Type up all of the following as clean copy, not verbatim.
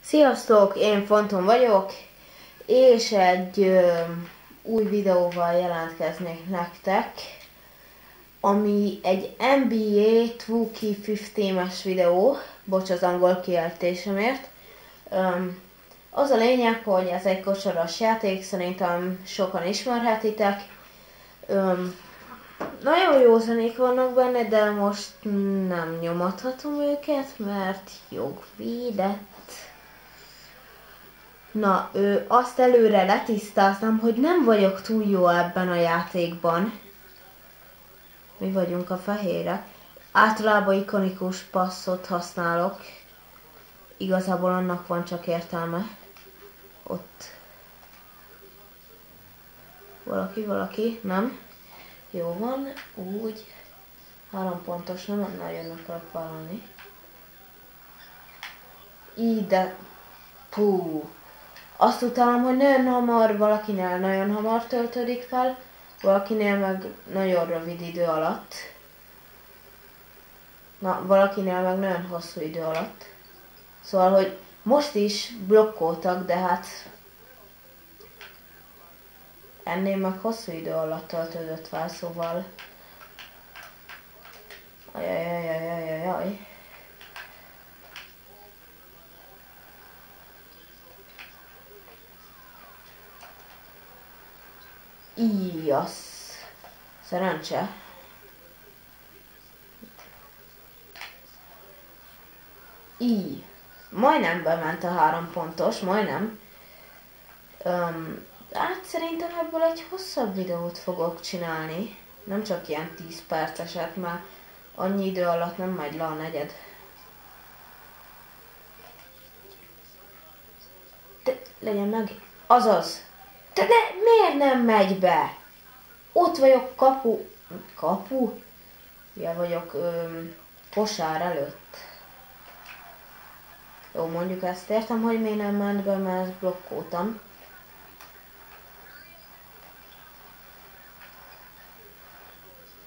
Sziasztok, én Fonton vagyok, és egy új videóval jelentkeznék nektek, ami egy NBA 2K15-es videó, bocs az angol kiejtésemért. Az a lényeg, hogy ez egy kosaras játék, szerintem sokan ismerhetitek. Nagyon jó zenék vannak benne, de most nem nyomathatom őket, mert jogvédett. Na, azt előre letisztáztam, hogy nem vagyok túl jó ebben a játékban. Mi vagyunk a fehérek. Általában ikonikus passzot használok. Igazából annak van csak értelme. Ott. Valaki, nem? Jó van, úgy. 3 pontos, nem nagyon akarok vállalni. Így, de... Pú. Azt utálom, hogy nagyon hamar, valakinél nagyon hamar töltődik fel, valakinél meg nagyon rövid idő alatt. Na, valakinél meg nagyon hosszú idő alatt. Szóval, hogy most is blokkoltak, de hát ennél meg hosszú idő alatt töltődött fel, szóval... Ajajajajajajaj. Íjasz. Szerencse. Így. Majdnem bement a 3 pontos, majdnem. Hát szerintem ebből egy hosszabb videót fogok csinálni. Nem csak ilyen 10 perceset, mert annyi idő alatt nem megy le a negyed. De legyen meg. Azaz. De miért nem megy be? Ott vagyok kapu? Ja, vagyok kosár előtt. Jó, mondjuk ezt értem, hogy miért nem ment be, mert ezt blokkoltam.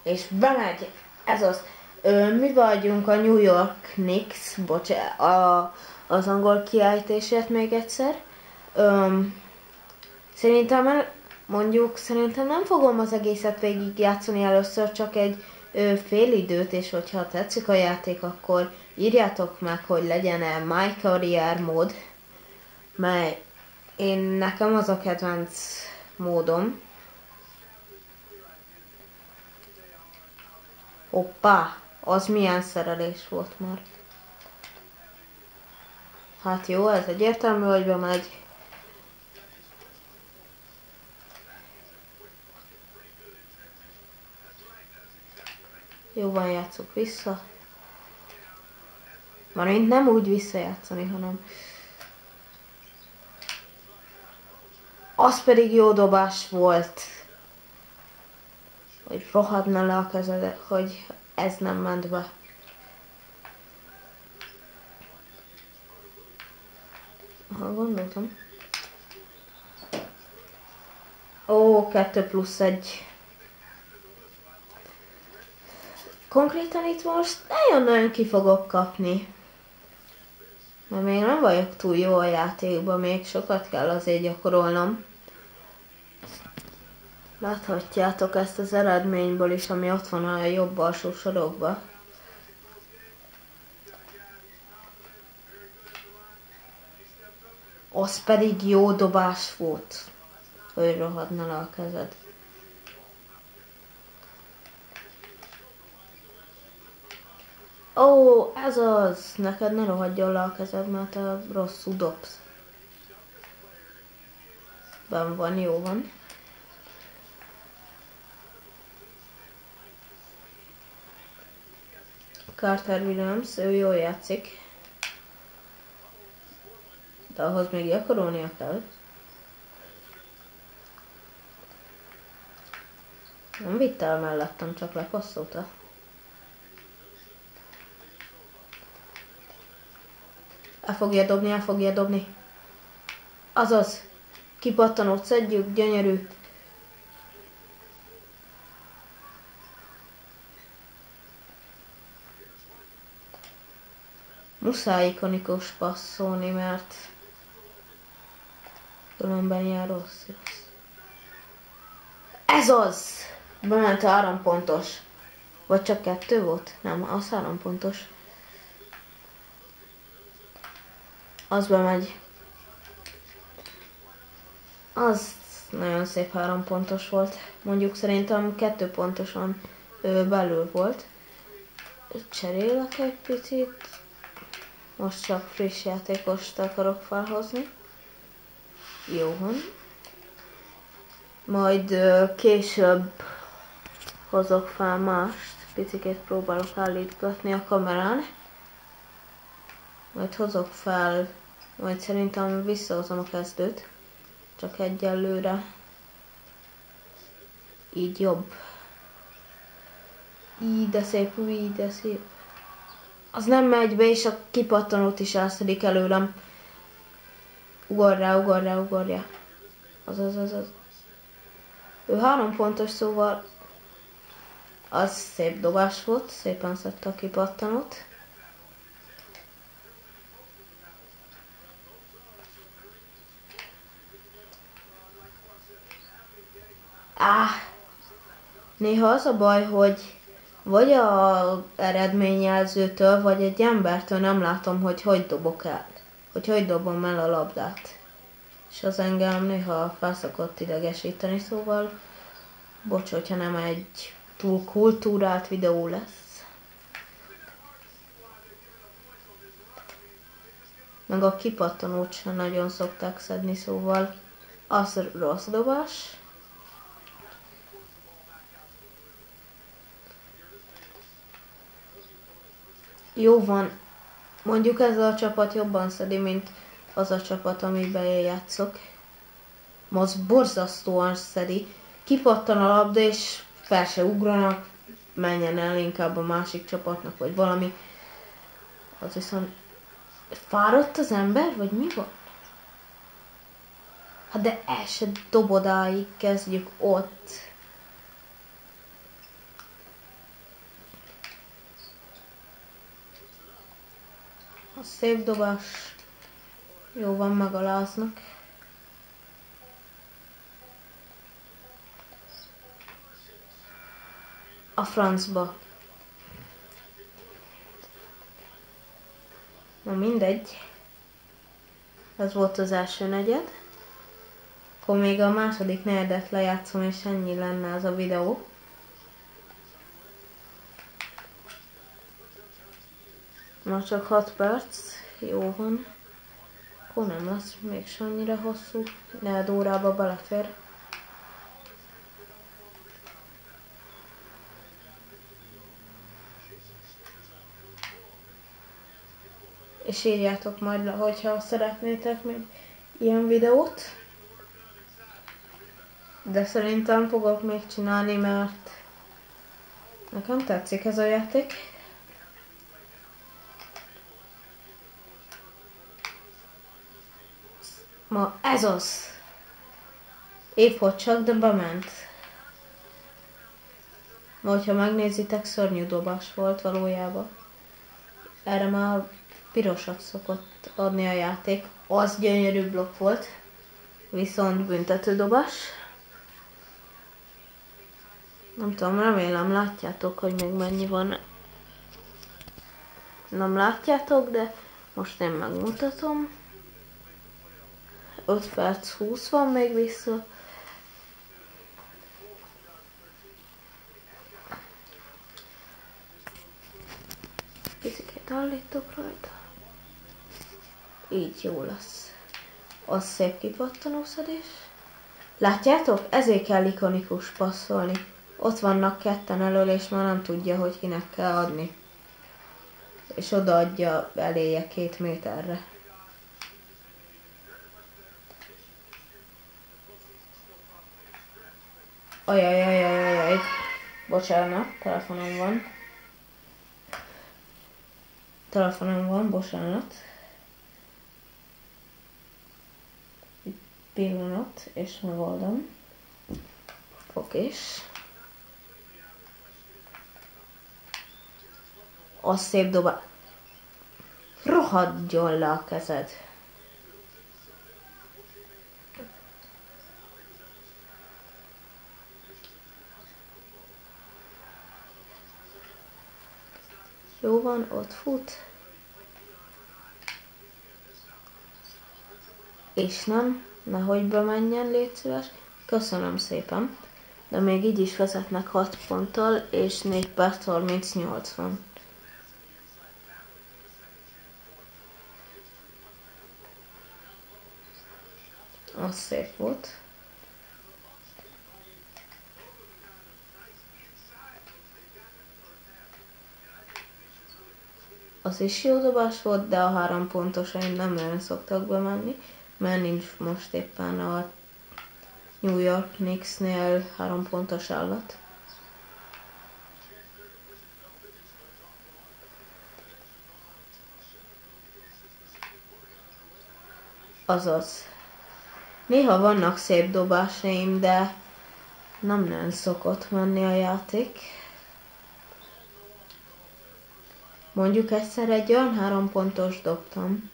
És bemegy. Ez az. Mi vagyunk a New York Knicks, az angol kiejtésért még egyszer. Szerintem nem fogom az egészet végig játszani először, csak egy fél időt, és hogyha tetszik a játék, akkor írjátok meg, hogy legyen-e My Career mód, mert nekem az a kedvenc módom. Hoppá, az milyen szerelés volt már. Hát jó, ez egyértelmű, hogy bemegy. Jóban játszok vissza. Mármint nem úgy visszajátszani, hanem... Az pedig jó dobás volt. Hogy rohadna le a kezed, hogy ez nem ment be. Ha gondoltam. Ó, 2+1. Konkrétan itt most nagyon-nagyon ki fogok kapni. Mert még nem vagyok túl jó a játékban, még sokat kell azért gyakorolnom. Láthatjátok ezt az eredményből is, ami ott van a jobb alsó sorokban. Az pedig jó dobás volt, hogy rohadna le a kezed. Ó, ez az! Neked ne rohadjon le a kezed, mert te rosszul dobsz. Ben van, jó van. Carter Williams, ő jól játszik. De ahhoz még gyakorolnia kell. Nem vitt el mellettem, csak lepasszolta. El fogja dobni. Azaz. Kipattanót szedjük, gyönyörű. Muszáj ikonikus passzolni, mert különben ilyen rossz lesz. Ez az! Bement a 3 pontos. Vagy csak 2 volt? Nem, az 3 pontos. Az bemegy. Az nagyon szép 3 pontos volt. Mondjuk szerintem 2 pontosan belül volt. Cserélek egy picit. Most csak friss játékost akarok felhozni. Jó van. Majd később hozok fel mást. Picikét próbálok állítgatni a kamerán. Majd hozok fel, majd szerintem visszahozom a kezdőt. Csak egyelőre. Így jobb. Így de szép, így de szép. Az nem megy be, és a kipattanót is elszedik előlem. Ugorja. Az. Ő 3 pontos, szóval az szép dobás volt, szépen szedte a kipattanót. Néha az a baj, hogy vagy a eredményjelzőtől, vagy egy embertől nem látom, hogy dobok el. Hogy dobom el a labdát. És az engem néha felszokott idegesíteni, szóval bocs, hogyha nem egy túl kultúrált videó lesz. Meg a kipattanót sem nagyon szokták szedni, szóval az rossz dobás. Jó van, mondjuk ez a csapat jobban szedi, mint az a csapat, amiben én játszok. Most borzasztóan szedi. Kipattan a labda, és fel se ugranak, menjen el inkább a másik csapatnak, vagy valami. Az viszont fáradt az ember, vagy mi van? Hát de el se dobodáig kezdjük ott. A szép dobás. Jó van, megaláznak. A francba. Na mindegy. Ez volt az első negyed. Akkor még a második negyedet lejátszom, és ennyi lenne ez a videó. Na csak 6 perc. Jó van. Akkor nem lesz még annyira hosszú. 4 órába belefér. És írjátok majd le, hogyha szeretnétek még ilyen videót. De szerintem fogok még csinálni, mert nekem tetszik ez a játék. Ma ez az. Épp hogy csak, de bement. Vagy ha megnézitek, szörnyű dobás volt valójában. Erre már pirosat szokott adni a játék. Az gyönyörű blokk volt. Viszont büntetődobás. Nem tudom, remélem látjátok, hogy még mennyi van. Nem látjátok, de most én megmutatom. 5 perc 20 van még vissza. Picit állítok rajta. Így jó lesz. Az szép kipattanószedés. Látjátok? Ezért kell ikonikus passzolni. Ott vannak ketten elől, és már nem tudja, hogy kinek kell adni. És odaadja eléje 2 méterre. Ajajajajajaj. Bocsánat, telefonom van, bocsánat. Pillanat, és megoldom. Okés. Az szép dobás. rohadjon le a kezed. Jó van, ott fut. És nem, nehogy bemenjen, légy szíves. Köszönöm szépen. De még így is vezetnek 6 ponttal, és 4 perc 38 van. Az szép volt. Az is jó dobás volt, de a 3 pontosaim nem nagyon szoktak bemenni, mert nincs most éppen a New York Knicksnél 3 pontos állat. Azaz. Néha vannak szép dobásaim, de nem nagyon szokott menni a játék. Mondjuk egyszer egy olyan 3 pontos dobtam,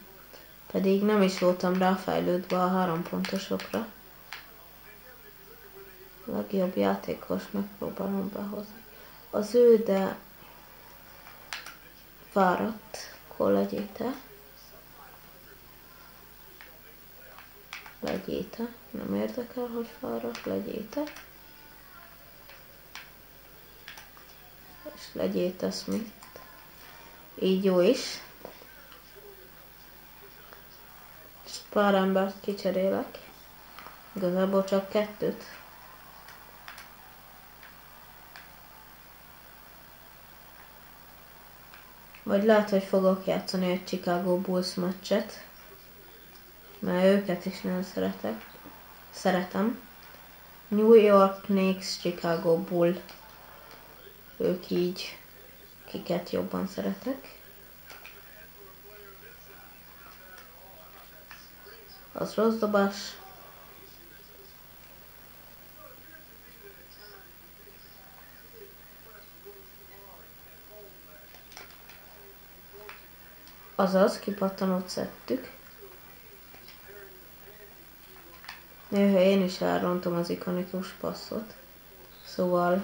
pedig nem is voltam ráfejlődve a 3 pontosokra. A legjobb játékos megpróbálom behozni. Az ő, de fáradt, akkor legyéte. Legyéte. Nem érdekel, hogy fáradt, legyéte. És legyéte Smith. Így jó is. És pár embert kicserélek. Igazából csak 2. Vagy lehet, hogy fogok játszani egy Chicago Bulls meccset. Mert őket is nagyon szeretem. New York Knicks, Chicago Bull. Ők így, kiket jobban szeretek. Az rossz dobás. Azaz, kipattanót szedtük. Néha én is elrontom az ikonikus passzot. Szóval...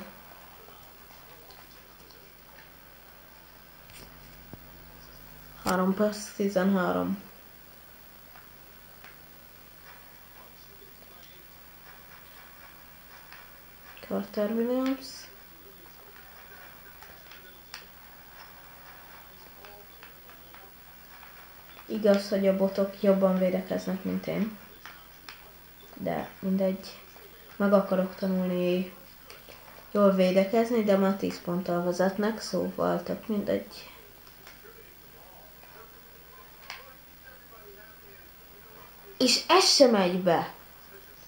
Három perc 13. Carter Williams. Igaz, hogy a botok jobban védekeznek, mint én. De mindegy. Meg akarok tanulni jól védekezni, de már 10 ponttal vezetnek, szóval tök mindegy. És ez sem megy be.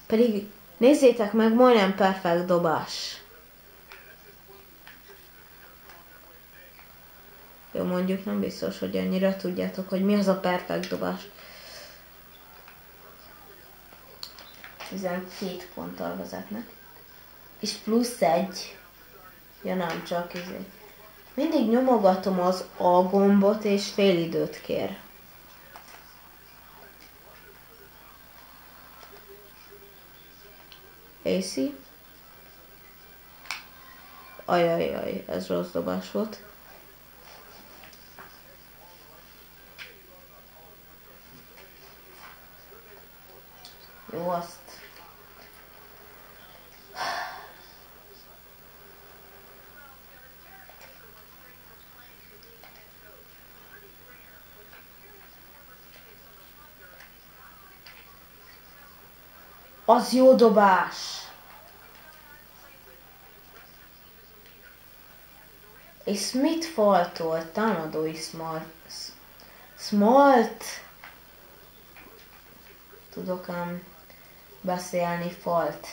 Pedig nézzétek meg, majdnem perfekt dobás. Jó, mondjuk nem biztos, hogy annyira tudjátok, hogy mi az a perfekt dobás. 12 ponttal vezetnek. És plusz 1. Ja nem, csak izé. Mindig nyomogatom az A gombot, és fél időt kér. AC. Ajajaj, ez rossz dobás volt. Jó, azt. Az jó dobás! És Smith faltolt, támadói Smalt! Tudok ám beszélni, falt.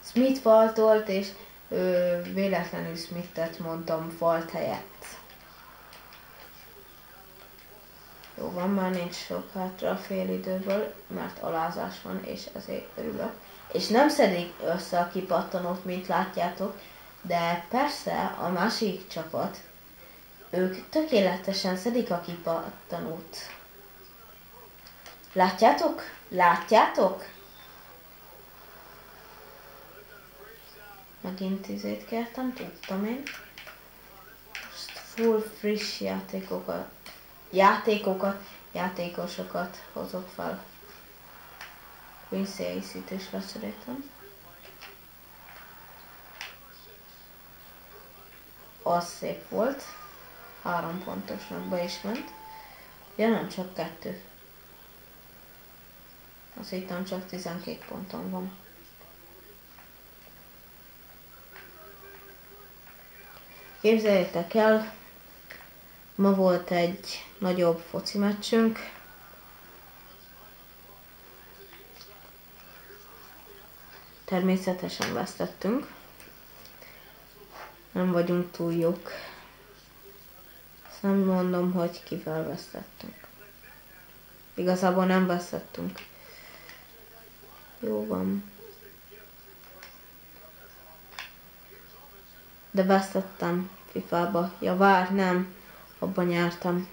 Smith faltolt, és véletlenül Smithet mondtam falt helyett. Jó van, már nincs sok hátra a fél időből, mert alázás van, és ezért örülök. És nem szedik össze a kipattanót, mint látjátok, de persze a másik csapat Ők tökéletesen szedik a kipattanót. Látjátok? Látjátok? Megint izét kértem, tudtam én. Most full friss játékosokat hozok fel. Quincy Ace-t is lecseréltem. Az szép volt. 3 pontosnak be is ment. Ja, nem csak 2. Azt hittem csak 12 ponton van. Képzeljétek el, ma volt egy nagyobb foci meccsünk. Természetesen vesztettünk. Nem vagyunk túl jók. Azt nem mondom, hogy kivel vesztettünk. Igazából nem vesztettünk. Jó van. De vesztettem FIFA-ba. Ja vár, nem. Abban nyertem.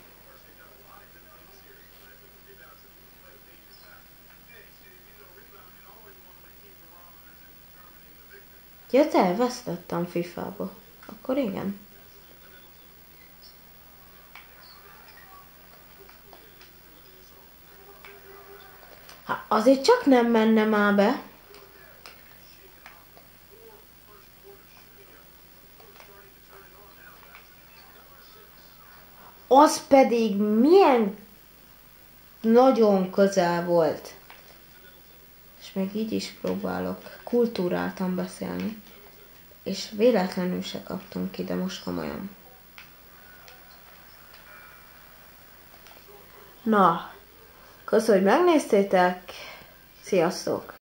Ja, te vesztettem FIFA-ba. Akkor igen. Hát azért csak nem menne már be. Az pedig milyen nagyon közel volt. És még így is próbálok kultúráltan beszélni. És véletlenül se kaptunk ide, most komolyan. Na, köszönöm, hogy megnéztétek. Sziasztok!